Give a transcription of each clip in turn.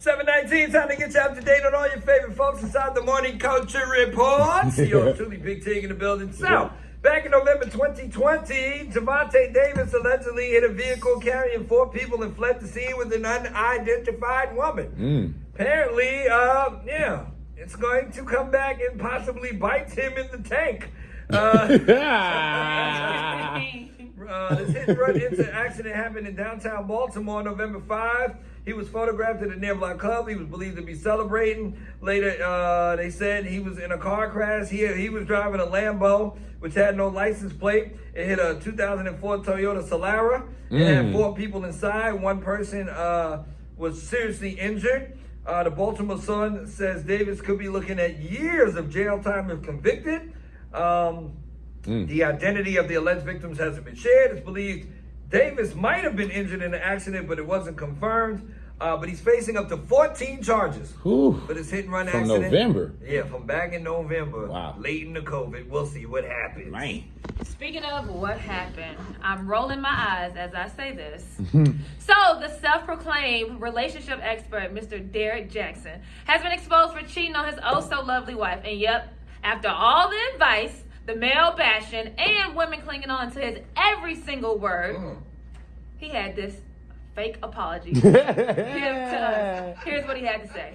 7:19, time to get you up to date on all your favorite folks inside the Morning Culture Report. Yo, truly Big Tig in the building. So, back in November 2020, Devonta Davis allegedly hit a vehicle carrying 4 people and fled the scene with an unidentified woman. Apparently, it's going to come back and possibly bite him in the tank. This hit and run accident happened in downtown Baltimore on November 5. He was photographed at a nearby club. He was believed to be celebrating. Later, they said he was in a car crash. He was driving a Lambo, which had no license plate. It hit a 2004 Toyota Solara. It had 4 people inside. 1 person was seriously injured. The Baltimore Sun says Davis could be looking at years of jail time if convicted. The identity of the alleged victims hasn't been shared. It's believed Davis might have been injured in the accident, but it wasn't confirmed. But he's facing up to 14 charges for this hit and run accident. From November? Yeah, from back in November. Wow. Late in the COVID. We'll see what happens. Man. Speaking of what happened, I'm rolling my eyes as I say this. So, the self-proclaimed relationship expert, Mr. Derrick Jackson, has been exposed for cheating on his oh-so-lovely wife. And yep, after all the advice, the male bashing, and women clinging on to his every single word, he had this fake apology to us. Here's what he had to say.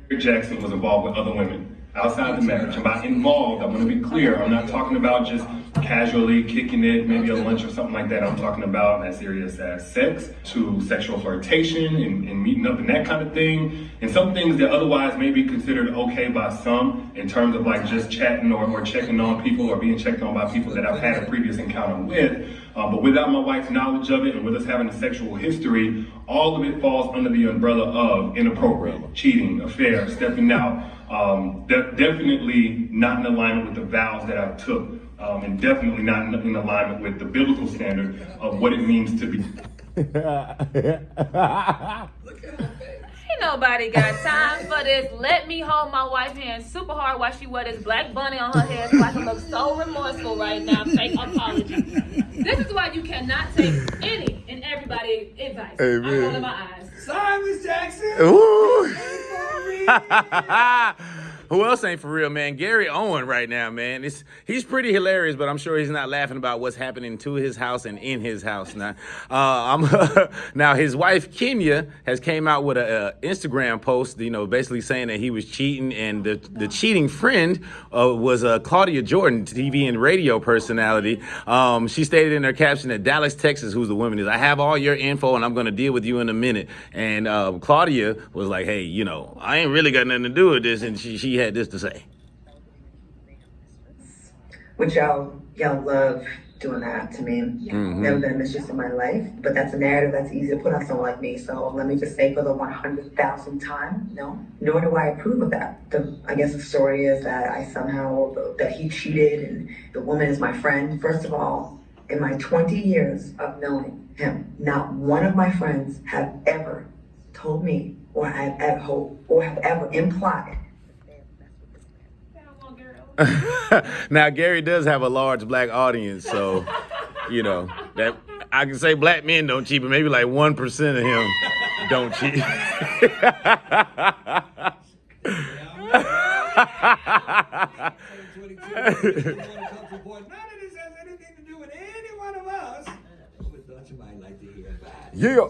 Derrick Jackson was involved with other women outside the marriage. And by involved, I want to be clear, I'm not talking about just casually kicking it, maybe a lunch or something like that. I'm talking about as serious as sex, to sexual flirtation and meeting up and that kind of thing. And some things that otherwise may be considered okay by some in terms of like just chatting or checking on people or being checked on by people that I've had a previous encounter with. But without my wife's knowledge of it and with us having a sexual history, all of it falls under the umbrella of inappropriate, cheating, affair, stepping out. Definitely not in alignment with the vows that I took, and definitely not in alignment with the biblical standard of what it means to be. Look at her face. Ain't nobody got time for this. Let me hold my wife's hand super hard while she wear this black bunny on her head so I can look so remorseful right now. Fake apology. This is why you cannot take any and everybody's advice. I'm rolling my eyes. Sorry, Miss Jackson. Ooh. Who else ain't for real, man? Gary Owen right now, man. He's pretty hilarious, but I'm sure he's not laughing about what's happening to his house and in his house now. Now his wife Kenya has came out with a Instagram post, basically saying that he was cheating, and the cheating friend was Claudia Jordan, TV and radio personality. She stated in her caption that Dallas, Texas, who's the woman is, I have all your info and I'm going to deal with you in a minute. And Claudia was like, hey, I ain't really got nothing to do with this, and she had this to say. Which y'all love doing that to me. Never been a mistress in my life, but that's a narrative that's easy to put on someone like me. So let me just say for the 100,000th time, no, nor do I approve of that. I guess the story is that that he cheated and the woman is my friend. First of all, in my 20 years of knowing him, not one of my friends have ever told me or have ever implied. Now Gary does have a large black audience, so that I can say black men don't cheat, but maybe like 1% of him don't cheat. None of this has anything to do with any one of us. But thought you might like to hear about it. Yeah.